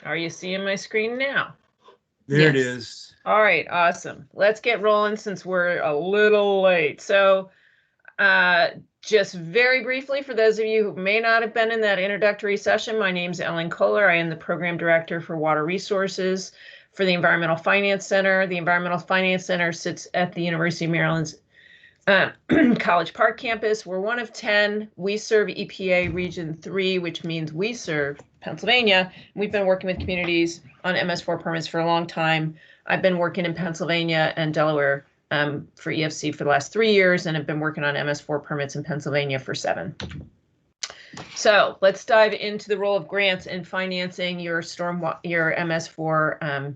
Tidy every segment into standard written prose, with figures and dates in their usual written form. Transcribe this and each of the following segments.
Are you seeing my screen now? There it is. All right, awesome. Let's get rolling since we're a little late. So just very briefly, for those of you who may not have been in that introductory session, my name is Ellen Kohler. I am the Program Director for Water Resources for the Environmental Finance Center. The Environmental Finance Center sits at the University of Maryland's College Park campus. We're one of 10. We serve EPA Region 3, which means we serve Pennsylvania. We've been working with communities on MS4 permits for a long time. I've been working in Pennsylvania and Delaware for EFC for the last 3 years, and have been working on MS4 permits in Pennsylvania for 7. So let's dive into the role of grants in financing your MS4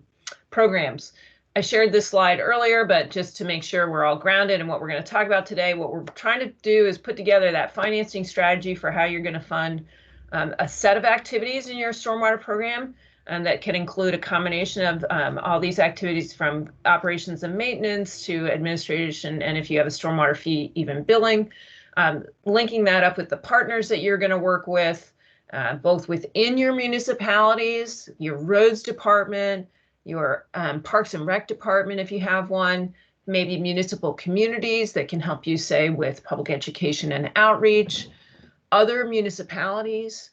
programs. I shared this slide earlier, but just to make sure we're all grounded in what we're going to talk about today, what we're trying to do is put together that financing strategy for how you're going to fund a set of activities in your stormwater program, and that can include a combination of all these activities, from operations and maintenance to administration, and if you have a stormwater fee, even billing, linking that up with the partners that you're going to work with, both within your municipalities, your roads department, your Parks and Rec department, if you have one, maybe municipal communities that can help you, say, with public education and outreach, other municipalities,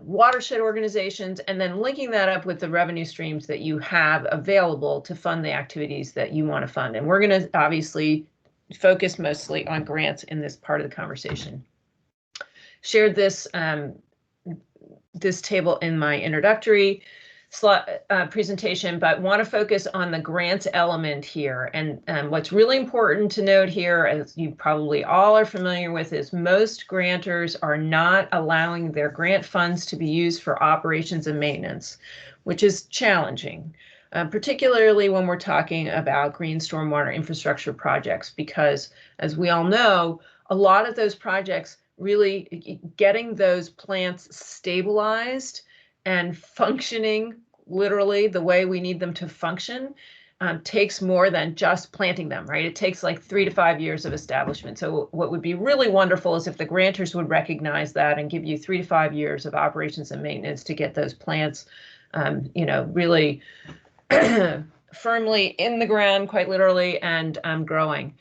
watershed organizations, and then linking that up with the revenue streams that you have available to fund the activities that you want to fund. And we're going to obviously focus mostly on grants in this part of the conversation. Shared this table in my introductory presentation, but want to focus on the grants element here. And what's really important to note here, as you probably all are familiar with, is most grantors are not allowing their grant funds to be used for operations and maintenance, which is challenging, particularly when we're talking about green stormwater infrastructure projects, because as we all know, a lot of those projects, really getting those plants stabilized and functioning literally the way we need them to function takes more than just planting them, right? It takes like 3 to 5 years of establishment. So what would be really wonderful is if the grantors would recognize that and give you 3 to 5 years of operations and maintenance to get those plants, really firmly in the ground, quite literally, and growing.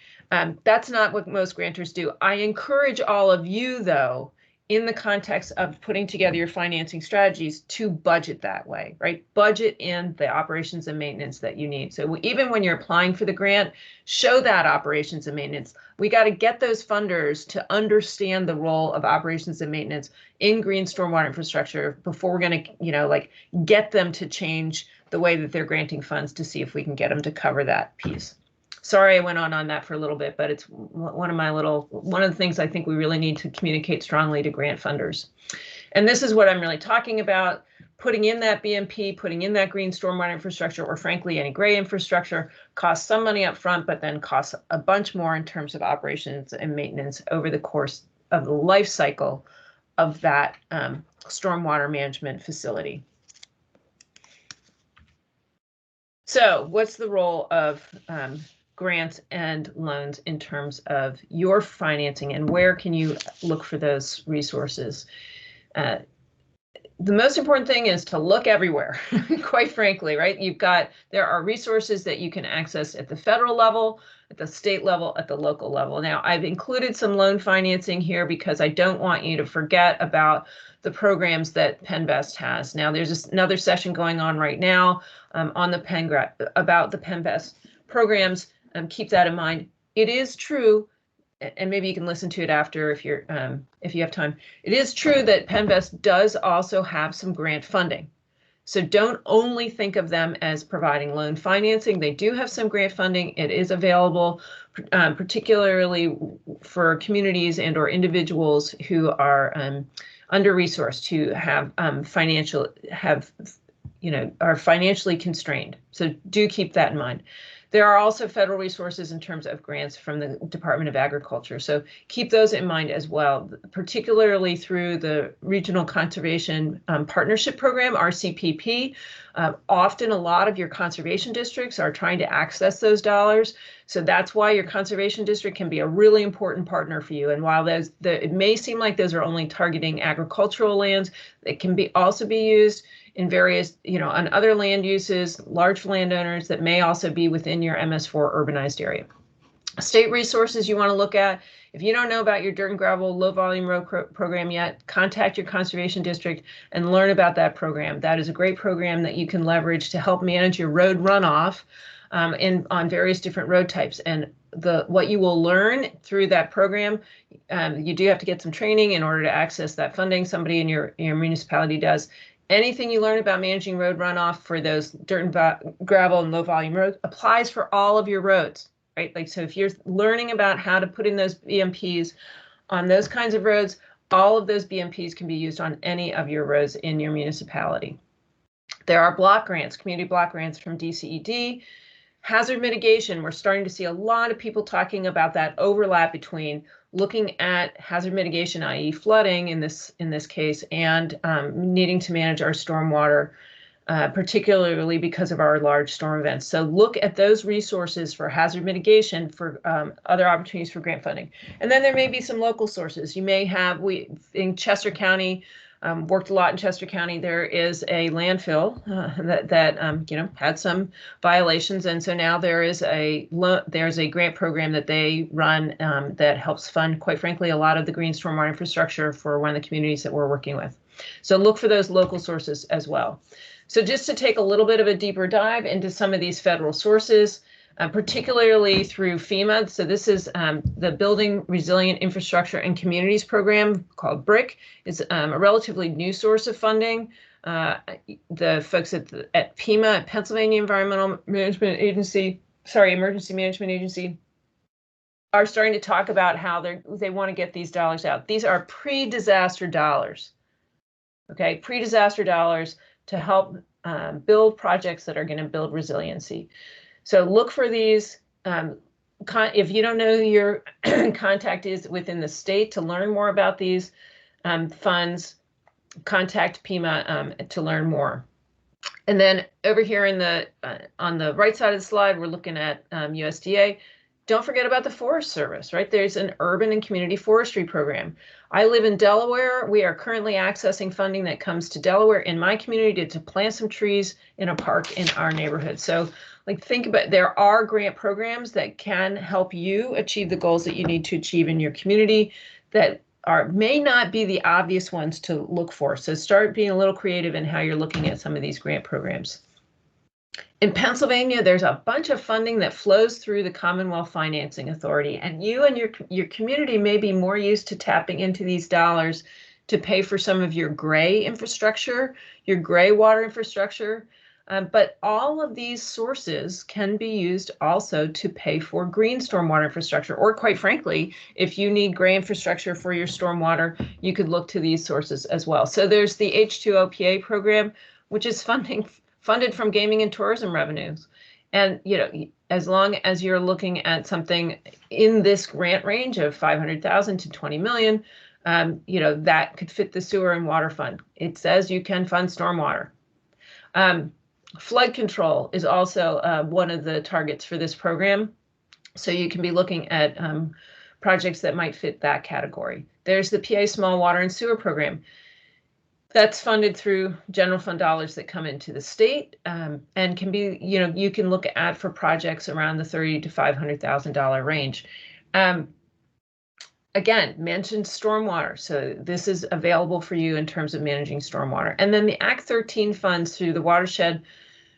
That's not what most grantors do. I encourage all of you, though, in the context of putting together your financing strategies, to budget that way, right? Budget in the operations and maintenance that you need. So even when you're applying for the grant, show that operations and maintenance. We got to get those funders to understand the role of operations and maintenance in green stormwater infrastructure before we're going to, get them to change the way that they're granting funds, to see if we can get them to cover that piece. Sorry, I went on that for a little bit, but it's one of the things I think we really need to communicate strongly to grant funders. And this is what I'm really talking about: putting in that BMP, putting in that green stormwater infrastructure, or frankly, any gray infrastructure, costs some money up front, but then costs a bunch more in terms of operations and maintenance over the course of the life cycle of that stormwater management facility. So what's the role of grants and loans in terms of your financing, and where can you look for those resources? The most important thing is to look everywhere, quite frankly, right? There are resources that you can access at the federal level, at the state level, at the local level. Now, I've included some loan financing here because I don't want you to forget about the programs that PennVest has. Now, there's another session going on right now on the about the PennVest programs. Keep that in mind. It is true, and maybe you can listen to it after if you have time. It is true that PennVest does also have some grant funding. So don't only think of them as providing loan financing. They do have some grant funding. It is available, particularly for communities and or individuals who are under-resourced, who have are financially constrained. So do keep that in mind. There are also federal resources in terms of grants from the Department of Agriculture. So keep those in mind as well, particularly through the Regional Conservation Partnership Program, RCPP. Often a lot of your conservation districts are trying to access those dollars. So that's why your conservation district can be a really important partner for you. And while it may seem like those are only targeting agricultural lands, it can also be used in various, on other land uses, large landowners that may also be within your MS4 urbanized area. State resources you want to look at. If you don't know about your dirt and gravel low volume road program yet, contact your conservation district and learn about that program. That is a great program that you can leverage to help manage your road runoff on various different road types. And what you will learn through that program, you do have to get some training in order to access that funding. Somebody in your municipality does. Anything you learn about managing road runoff for those dirt and gravel and low volume roads applies for all of your roads. Right? Like, so if you're learning about how to put in those BMPs on those kinds of roads, all of those BMPs can be used on any of your roads in your municipality. There are block grants, community block grants from DCED. Hazard mitigation, we're starting to see a lot of people talking about that overlap between looking at hazard mitigation, i.e. flooding in this case, and needing to manage our stormwater, particularly because of our large storm events. So look at those resources for hazard mitigation, for other opportunities for grant funding. And then there may be some local sources. You may have, in Chester County, worked a lot in Chester County, there is a landfill that had some violations. And so now there's a grant program that they run that helps fund, quite frankly, a lot of the green stormwater infrastructure for one of the communities that we're working with. So look for those local sources as well. So just to take a little bit of a deeper dive into some of these federal sources, particularly through FEMA. So this is the Building Resilient Infrastructure and Communities program called BRIC. It's a relatively new source of funding. The folks at PEMA, Pennsylvania Environmental Management Agency, Emergency Management Agency, are starting to talk about how they want to get these dollars out. These are pre-disaster dollars. Okay, pre-disaster dollars to help build projects that are going to build resiliency. So look for these. If you don't know who your contact is within the state to learn more about these funds, contact PEMA to learn more. And then over here on the right side of the slide, we're looking at USDA. Don't forget about the Forest Service, right? There's an urban and community forestry program. I live in Delaware. We are currently accessing funding that comes to Delaware in my community to plant some trees in a park in our neighborhood. So think about, there are grant programs that can help you achieve the goals that you need to achieve in your community that may not be the obvious ones to look for. So start being a little creative in how you're looking at some of these grant programs. In Pennsylvania, there's a bunch of funding that flows through the Commonwealth Financing Authority, and you and your community may be more used to tapping into these dollars to pay for some of your gray infrastructure, your gray water infrastructure. But all of these sources can be used also to pay for green stormwater infrastructure, or quite frankly, if you need gray infrastructure for your stormwater, you could look to these sources as well. So there's the H2OPA program, which is funded from gaming and tourism revenues. And, as long as you're looking at something in this grant range of 500,000 to 20 million, that could fit the sewer and water fund. It says you can fund stormwater. Flood control is also one of the targets for this program. So you can be looking at projects that might fit that category. There's the PA Small Water and Sewer Program. That's funded through general fund dollars that come into the state and can be, you can look at for projects around the $30,000 to $500,000 range. Again, mentioned stormwater. So this is available for you in terms of managing stormwater. And then the Act 13 funds through the Watershed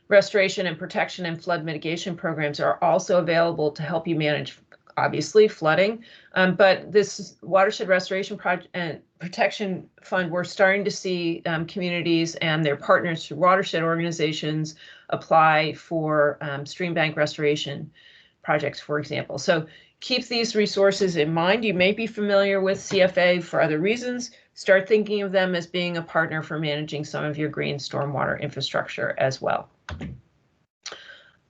Restoration and Protection and Flood Mitigation programs are also available to help you manage, obviously, flooding. But this Watershed Restoration Project and Protection Fund, we're starting to see communities and their partners through watershed organizations apply for stream bank restoration projects, for example. So keep these resources in mind. You may be familiar with CFA for other reasons. Start thinking of them as being a partner for managing some of your green stormwater infrastructure as well.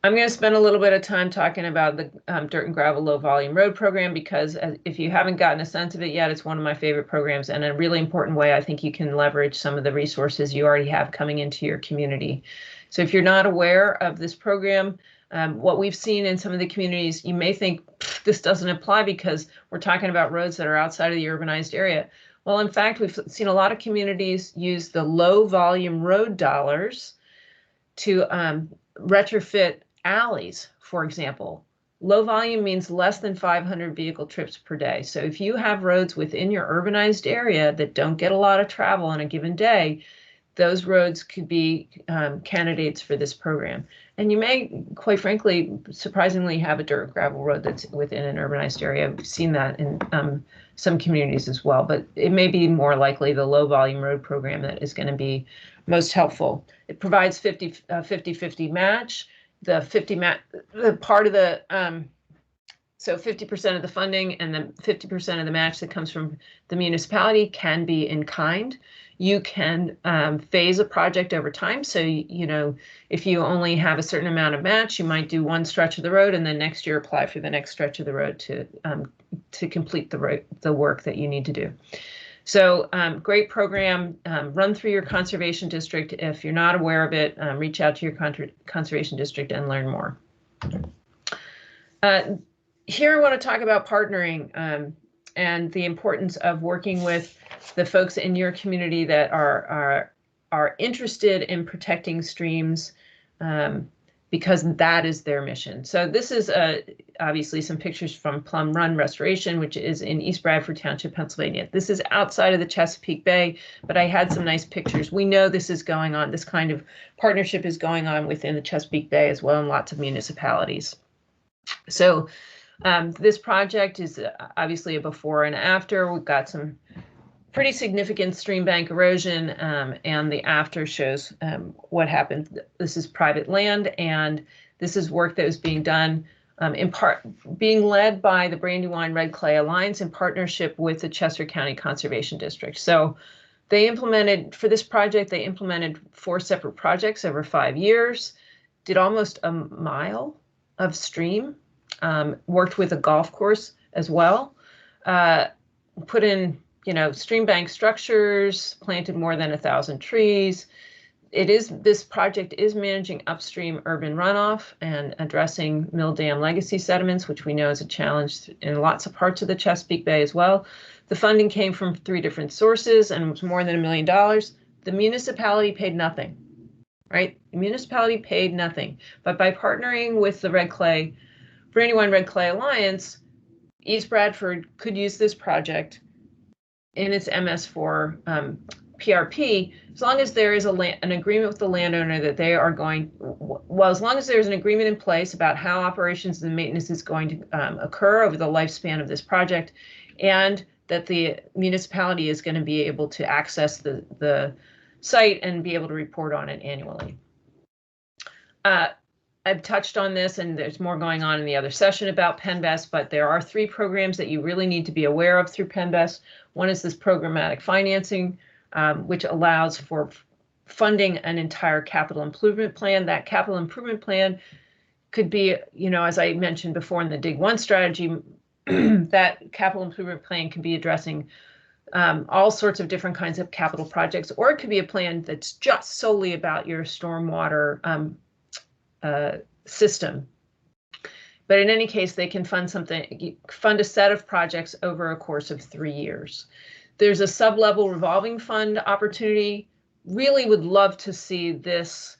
I'm going to spend a little bit of time talking about the Dirt and Gravel Low Volume Road Program, because if you haven't gotten a sense of it yet, it's one of my favorite programs, and a really important way I think you can leverage some of the resources you already have coming into your community. So if you're not aware of this program, What we've seen in some of the communities, you may think this doesn't apply because we're talking about roads that are outside of the urbanized area. Well, in fact, we've seen a lot of communities use the low volume road dollars to retrofit alleys, for example. Low volume means less than 500 vehicle trips per day. So if you have roads within your urbanized area that don't get a lot of travel on a given day, those roads could be candidates for this program. And you may, quite frankly, surprisingly have a dirt gravel road that's within an urbanized area. We've seen that in some communities as well, but it may be more likely the low volume road program that is going to be most helpful. It provides 50-50 match. The part of the so 50% of the funding and the 50% of the match that comes from the municipality can be in kind. You can phase a project over time. So, you know, if you only have a certain amount of match, you might do one stretch of the road and then next year apply for the next stretch of the road to complete the work that you need to do. So great program, run through your conservation district. If you're not aware of it, reach out to your conservation district and learn more. Here I want to talk about partnering and the importance of working with the folks in your community that are interested in protecting streams because that is their mission. So this is obviously some pictures from Plum Run Restoration, which is in East Bradford Township, Pennsylvania. This is outside of the Chesapeake Bay, but I had some nice pictures. We know this is going on. This kind of partnership is going on within the Chesapeake Bay as well in lots of municipalities. So this project is obviously a before and after. We've got some pretty significant stream bank erosion, and the after shows what happened. This is private land, and this is work that was being done in part being led by the Brandywine Red Clay Alliance in partnership with the Chester County Conservation District. So they implemented, for this project, they implemented 4 separate projects over 5 years, did almost a mile of stream, worked with a golf course as well, put in, you know, stream bank structures, planted more than 1,000 trees. This project is managing upstream urban runoff and addressing mill dam legacy sediments, which we know is a challenge in lots of parts of the Chesapeake Bay as well. The funding came from 3 different sources and was more than $1 million. The municipality paid nothing, right? The municipality paid nothing, but by partnering with the Brandywine Red Clay Alliance, East Bradford could use this project in its MS4 PRP, as long as there is an agreement with the landowner that they are going, well, as long as there's an agreement in place about how operations and maintenance is going to occur over the lifespan of this project, and that the municipality is going to be able to access the site and be able to report on it annually. I've touched on this, and there's more going on in the other session about PennBest, but there are 3 programs that you really need to be aware of through PennBest. One is this programmatic financing, which allows for funding an entire capital improvement plan. That capital improvement plan could be, you know, as I mentioned before in the Dig One strategy, that capital improvement plan could be addressing all sorts of different kinds of capital projects, or it could be a plan that's just solely about your stormwater system. But in any case, they can fund a set of projects over a course of 3 years. There's a sub-level revolving fund opportunity. Really would love to see this,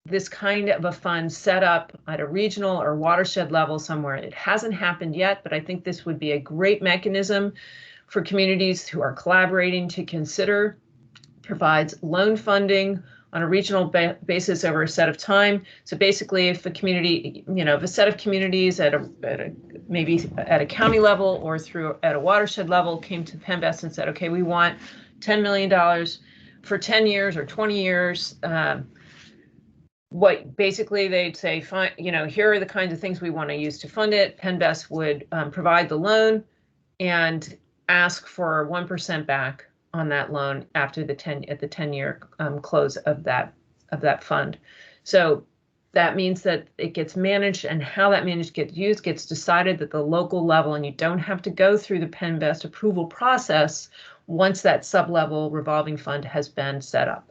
this kind of a fund set up at a regional or watershed level somewhere. It hasn't happened yet, but I think this would be a great mechanism for communities who are collaborating to consider. Provides loan funding on a regional basis over a set of time. So basically, if a community, you know, if a set of communities maybe at a county level or at a watershed level came to PennBest and said, okay, we want $10 million for 10 years or 20 years, what basically they'd say, fine, you know, here are the kinds of things we want to use to fund it. PennBest would provide the loan and ask for 1% back on that loan after the 10-year close of that fund. So that means that it gets managed, and how that managed gets used gets decided at the local level, and you don't have to go through the PennBest approval process once that sub-level revolving fund has been set up.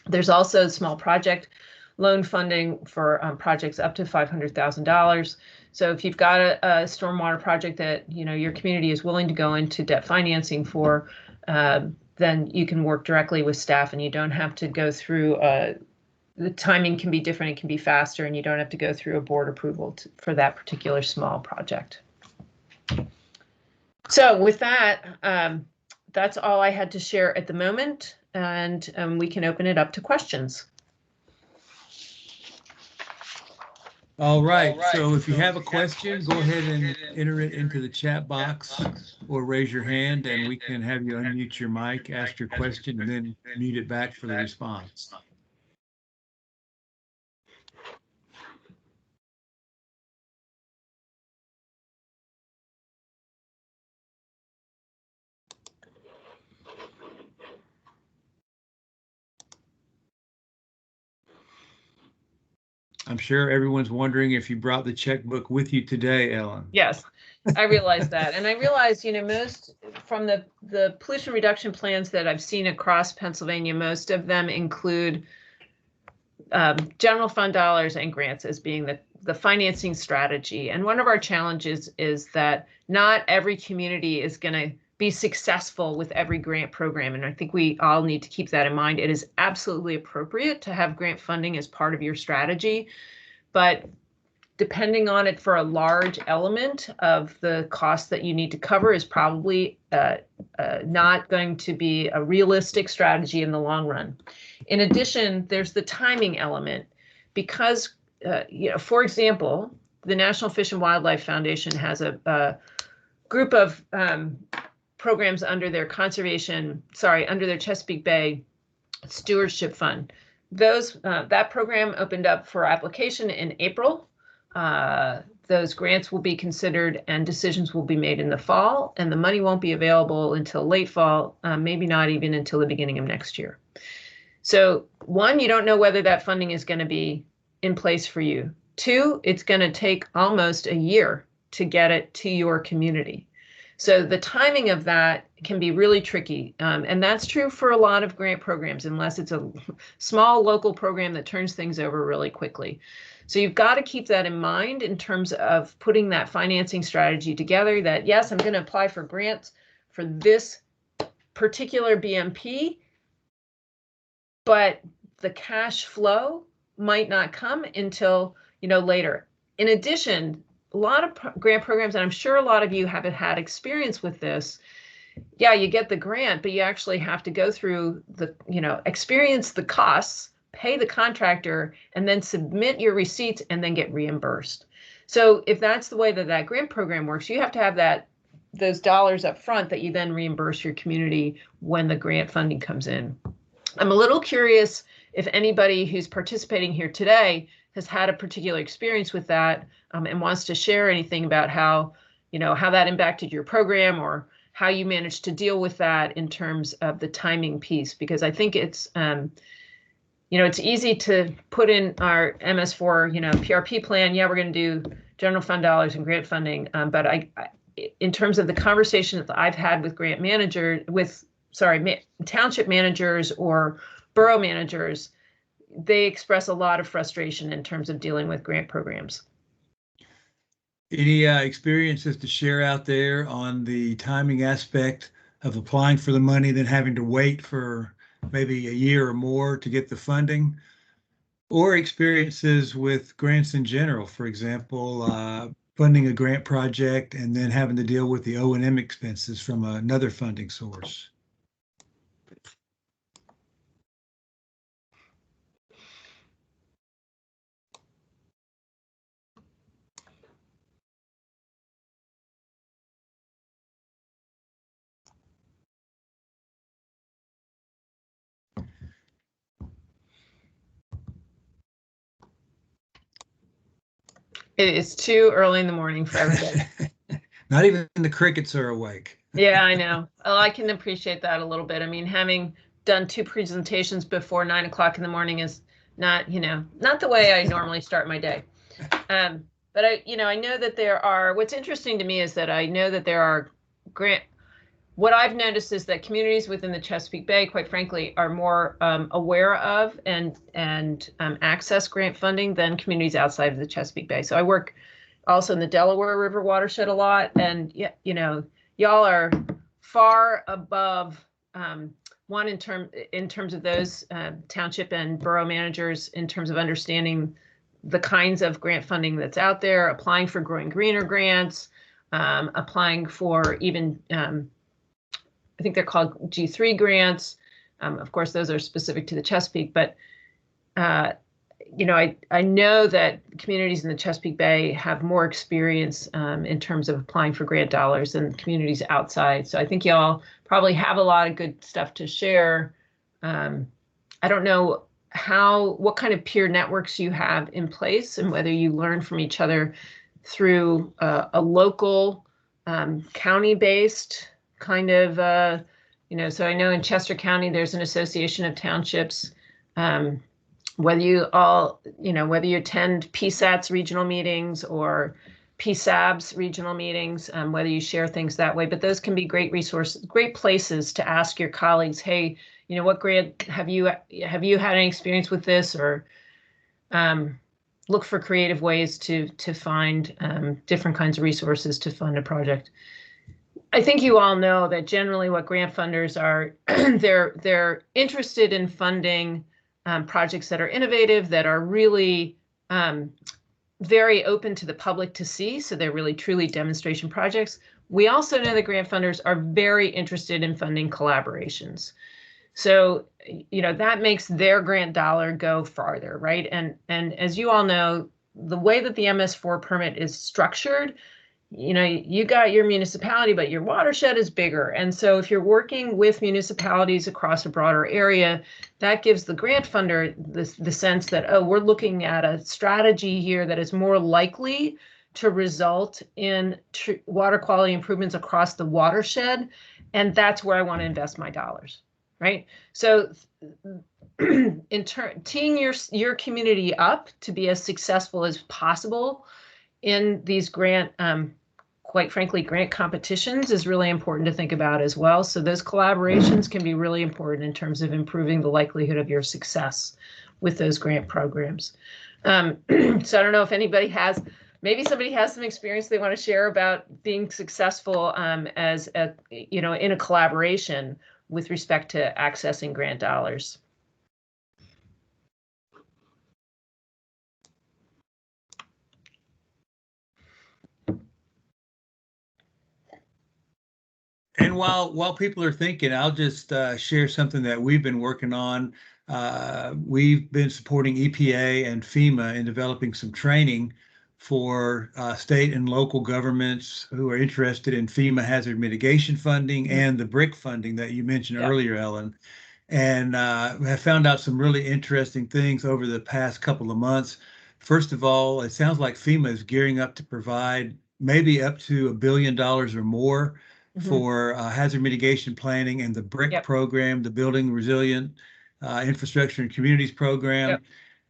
There's also small project loan funding for projects up to $500,000. So if you've got a stormwater project that your community is willing to go into debt financing for, then you can work directly with staff, and you don't have to go through. The timing can be different; it can be faster, and you don't have to go through a board approval for that particular small project. So with that, that's all I had to share at the moment, and we can open it up to questions. All right. So if you have a question, go ahead and enter it into the chat box or raise your hand, and we can have you unmute your mic, ask your question, and then mute it back for the response. I'm sure everyone's wondering if you brought the checkbook with you today, Ellen. Yes, I realize that. And I realize, most from the pollution reduction plans that I've seen across Pennsylvania, most of them include general fund dollars and grants as being the financing strategy. And one of our challenges is that not every community is going to be successful with every grant program. And I think we all need to keep that in mind. It is absolutely appropriate to have grant funding as part of your strategy, but depending on it for a large element of the cost that you need to cover is probably not going to be a realistic strategy in the long run. In addition, there's the timing element because, for example, the National Fish and Wildlife Foundation has a group of programs under their under their Chesapeake Bay Stewardship Fund. That program opened up for application in April. Those grants will be considered and decisions will be made in the fall, and the money won't be available until late fall, maybe not even until the beginning of next year. So one, you don't know whether that funding is going to be in place for you. Two, it's going to take almost a year to get it to your community. So the timing of that can be really tricky. And that's true for a lot of grant programs, unless it's a small local program that turns things over really quickly. So you've got to keep that in mind in terms of putting that financing strategy together, that yes, I'm going to apply for grants for this particular BMP, but the cash flow might not come until, later. In addition, a lot of grant programs, and I'm sure a lot of you haven't had experience with this. Yeah, you get the grant, but you actually have to go through experience the costs, pay the contractor, and then submit your receipts and then get reimbursed. So if that's the way that grant program works, you have to have those dollars up front that you then reimburse your community when the grant funding comes in. I'm a little curious if anybody who's participating here today has had a particular experience with that and wants to share anything about how that impacted your program or how you managed to deal with that in terms of the timing piece, because I think it's, it's easy to put in our MS4, PRP plan. Yeah, we're going to do general fund dollars and grant funding. But in terms of the conversation that I've had with township managers or borough managers, they express a lot of frustration in terms of dealing with grant programs. Any experiences to share out there on the timing aspect of applying for the money, then having to wait for maybe a year or more to get the funding, or experiences with grants in general? For example, funding a grant project and then having to deal with the O&M expenses from another funding source. It is too early in the morning for everybody. Not even the crickets are awake. Yeah, I know. Oh, I can appreciate that a little bit. I mean, having done 2 presentations before 9 o'clock in the morning is not, not the way I normally start my day. But I know that what's interesting to me is that I know that there are what I've noticed is that communities within the Chesapeake Bay, quite frankly, are more aware of and access grant funding than communities outside of the Chesapeake Bay. So I work also in the Delaware River watershed a lot, and you know, y'all are far above one in terms of those township and borough managers in terms of understanding the kinds of grant funding that's out there, applying for Growing Greener grants, applying for even I think they're called G3 grants. Of course, those are specific to the Chesapeake, but you know, I know that communities in the Chesapeake Bay have more experience in terms of applying for grant dollars than communities outside. So I think y'all probably have a lot of good stuff to share. I don't know what kind of peer networks you have in place and whether you learn from each other through a local county-based kind of, you know, so I know in Chester County, there's an association of townships. Whether you all, you know, whether you attend PSAT's regional meetings or PSAB's regional meetings, whether you share things that way, but those can be great resources, great places to ask your colleagues, hey, you know, what grant have you had any experience with this, or look for creative ways to find different kinds of resources to fund a project. I think you all know that generally what grant funders are, they're interested in funding projects that are innovative, that are really very open to the public to see. So they're really truly demonstration projects. We also know that grant funders are very interested in funding collaborations. So, you know, that makes their grant dollar go farther, right? And as you all know, the way that the MS4 permit is structured, you know, you got your municipality, but your watershed is bigger. And so if you're working with municipalities across a broader area, that gives the grant funder the sense that, oh, we're looking at a strategy here that is more likely to result in water quality improvements across the watershed. And that's where I want to invest my dollars, right? So in teeing your community up to be as successful as possible in these grant, quite frankly, grant competitions is really important to think about as well. So those collaborations can be really important in terms of improving the likelihood of your success with those grant programs. So I don't know if anybody maybe somebody has some experience they want to share about being successful as a, you know, in a collaboration with respect to accessing grant dollars. And while people are thinking, I'll just share something that we've been working on. We've been supporting EPA and FEMA in developing some training for state and local governments who are interested in FEMA hazard mitigation funding and the BRIC funding that you mentioned earlier, Ellen. And have found out some really interesting things over the past couple of months. First of all, it sounds like FEMA is gearing up to provide maybe up to $1 billion or more for hazard mitigation planning and the BRIC program, the Building Resilient Infrastructure and Communities program.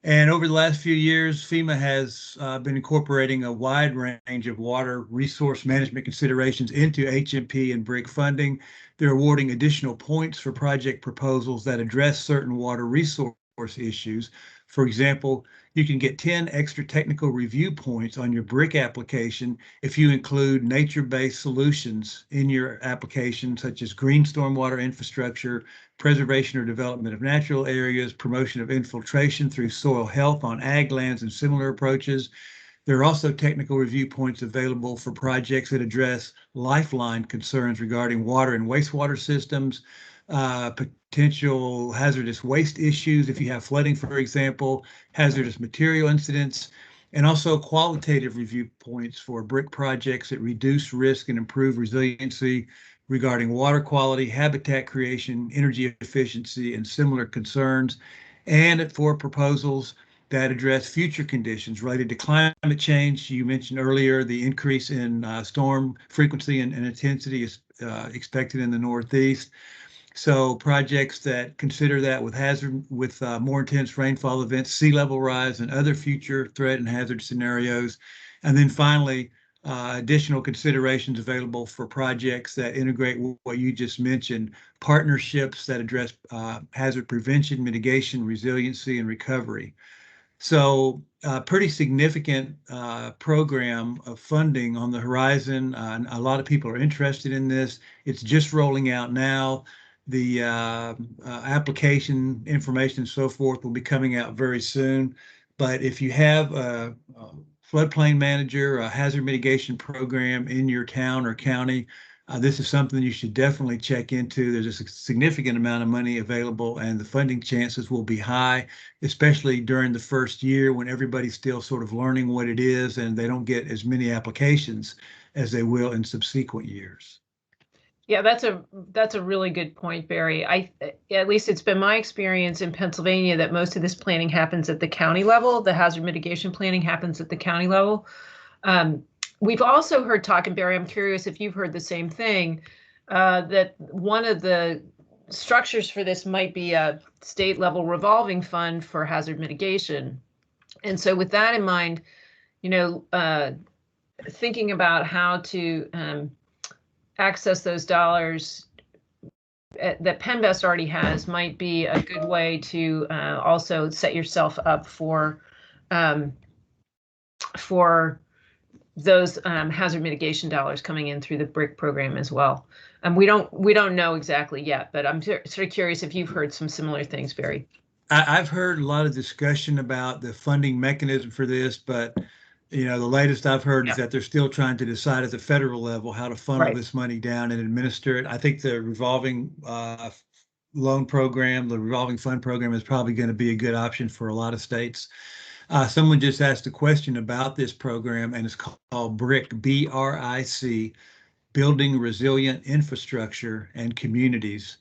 And over the last few years, FEMA has been incorporating a wide range of water resource management considerations into HMP and BRIC funding. They're awarding additional points for project proposals that address certain water resource issues. For example, you can get 10 extra technical review points on your BRIC application if you include nature-based solutions in your application, such as green stormwater infrastructure, preservation or development of natural areas, promotion of infiltration through soil health on ag lands, and similar approaches. There are also technical review points available for projects that address lifeline concerns regarding water and wastewater systems, potential hazardous waste issues, if you have flooding, for example, hazardous material incidents, and also qualitative review points for BRIC projects that reduce risk and improve resiliency regarding water quality, habitat creation, energy efficiency, and similar concerns, and for proposals that address future conditions related to climate change. You mentioned earlier the increase in storm frequency and intensity is expected in the Northeast. So projects that consider that with more intense rainfall events, sea level rise, and other future threat and hazard scenarios. And then finally, additional considerations available for projects that integrate what you just mentioned, partnerships that address hazard prevention, mitigation, resiliency, and recovery. So pretty significant program of funding on the horizon. A lot of people are interested in this. It's just rolling out now. The application information and so forth will be coming out very soon. But if you have a floodplain manager, a hazard mitigation program in your town or county, this is something you should definitely check into. There's a significant amount of money available, and the funding chances will be high, especially during the first year when everybody's still sort of learning what it is and they don't get as many applications as they will in subsequent years. Yeah, that's a really good point, Barry. At least it's been my experience in Pennsylvania that most of this planning happens at the county level. The hazard mitigation planning happens at the county level. We've also heard talk, and Barry, I'm curious if you've heard the same thing, that one of the structures for this might be a state level revolving fund for hazard mitigation. And so with that in mind, thinking about how to access those dollars that PennVest already has might be a good way to also set yourself up for those hazard mitigation dollars coming in through the BRIC program as well. We don't know exactly yet, but I'm sort of curious if you've heard some similar things, Barry. I've heard a lot of discussion about the funding mechanism for this, but the latest I've heard is that they're still trying to decide at the federal level how to funnel this money down and administer it. I think the revolving loan program, the revolving fund program is probably going to be a good option for a lot of states. Someone just asked a question about this program, and it's called BRIC, B-R-I-C, Building Resilient Infrastructure and Communities.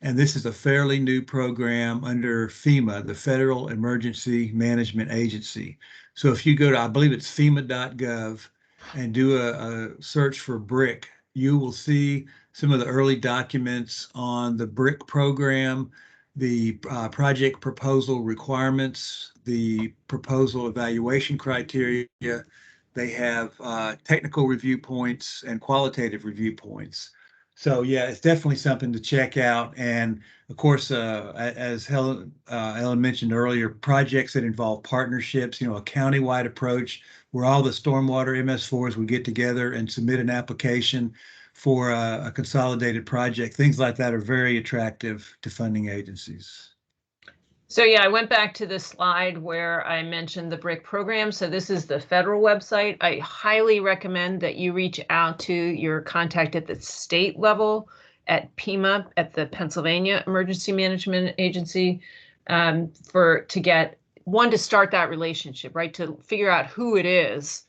And this is a fairly new program under FEMA, the Federal Emergency Management Agency. So if you go to, I believe it's FEMA.gov, and do a search for BRIC, you will see some of the early documents on the BRIC program, the project proposal requirements, the proposal evaluation criteria. They have technical review points and qualitative review points. So yeah, it's definitely something to check out. And of course, as Ellen mentioned earlier, projects that involve partnerships, a countywide approach where all the stormwater MS4s would get together and submit an application for a consolidated project. Things like that are very attractive to funding agencies. So yeah, I went back to the slide where I mentioned the BRIC program. So this is the federal website. I highly recommend that you reach out to your contact at the state level at PEMA, at the Pennsylvania Emergency Management Agency, to start that relationship, right? To figure out who it is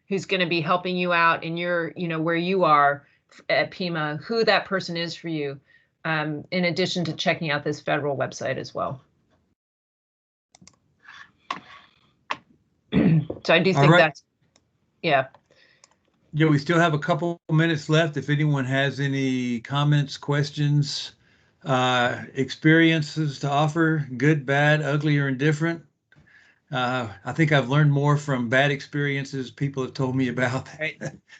who's going to be helping you out in your, where you are at PEMA, who that person is for you, in addition to checking out this federal website as well. So I do think that's, yeah. Yeah, we still have a couple minutes left. If anyone has any comments, questions, experiences to offer, good, bad, ugly, or indifferent. I think I've learned more from bad experiences people have told me about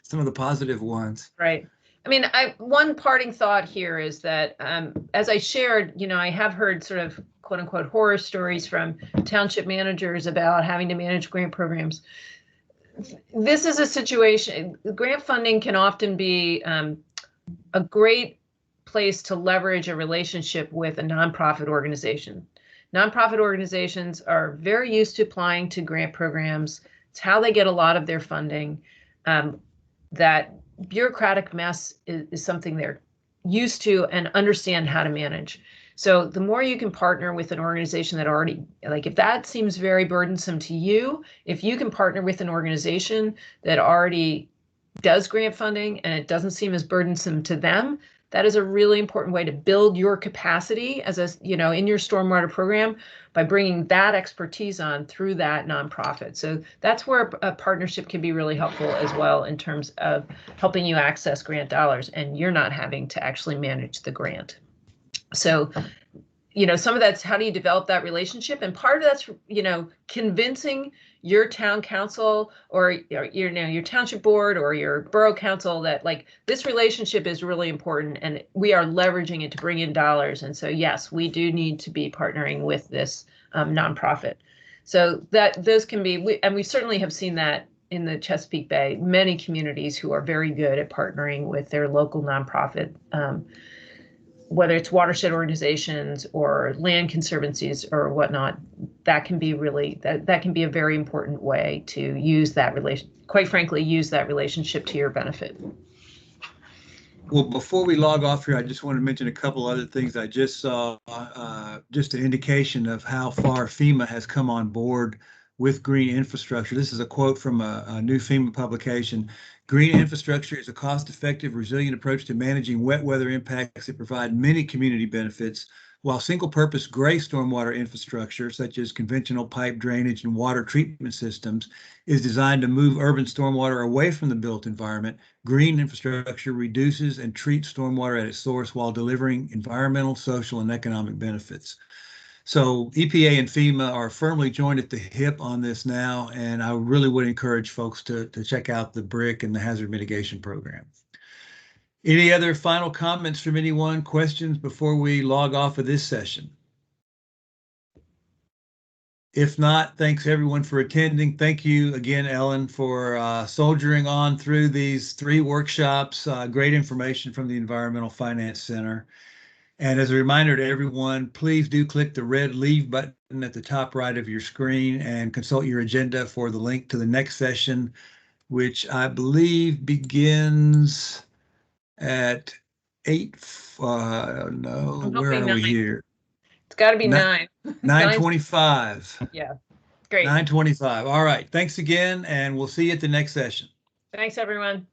some of the positive ones. Right. I mean, one parting thought here is that, as I shared, I have heard sort of quote unquote horror stories from township managers about having to manage grant programs. This is a situation, grant funding can often be a great place to leverage a relationship with a nonprofit organization. Nonprofit organizations are very used to applying to grant programs. It's how they get a lot of their funding. That bureaucratic mess is something they're used to and understand how to manage. So the more you can partner with an organization that already, like if that seems very burdensome to you, if you can partner with an organization that already does grant funding and it doesn't seem as burdensome to them, that is a really important way to build your capacity as in your stormwater program by bringing that expertise on through that nonprofit. So that's where a partnership can be really helpful as well in terms of helping you access grant dollars and you're not having to actually manage the grant. So some of that's how do you develop that relationship, and part of that's convincing your town council or your township board or your borough council that like this relationship is really important and we are leveraging it to bring in dollars. And so yes, we do need to be partnering with this nonprofit. So that those can be, and we certainly have seen that in the Chesapeake Bay, many communities who are very good at partnering with their local nonprofit, whether it's watershed organizations or land conservancies or whatnot. That can be really, that can be a very important way to use that quite frankly, use that relationship to your benefit. Well, before we log off here, I just want to mention a couple other things I just saw, just an indication of how far FEMA has come on board with green infrastructure. This is a quote from a new FEMA publication. Green infrastructure is a cost-effective, resilient approach to managing wet weather impacts that provide many community benefits, while single-purpose gray stormwater infrastructure, such as conventional pipe drainage and water treatment systems, is designed to move urban stormwater away from the built environment. Green infrastructure reduces and treats stormwater at its source while delivering environmental, social, and economic benefits. So EPA and FEMA are firmly joined at the hip on this now, and I really would encourage folks to check out the BRIC and the Hazard Mitigation Program. Any other final comments from anyone, questions before we log off of this session? If not, thanks everyone for attending. Thank you again, Ellen, for soldiering on through these 3 workshops. Great information from the Environmental Finance Center. And as a reminder to everyone, please do click the red leave button at the top right of your screen and consult your agenda for the link to the next session, which I believe begins at 8. No, where are we here? It's got to be 9. 9:25. Yeah, great. 9:25. All right. Thanks again, and we'll see you at the next session. Thanks, everyone.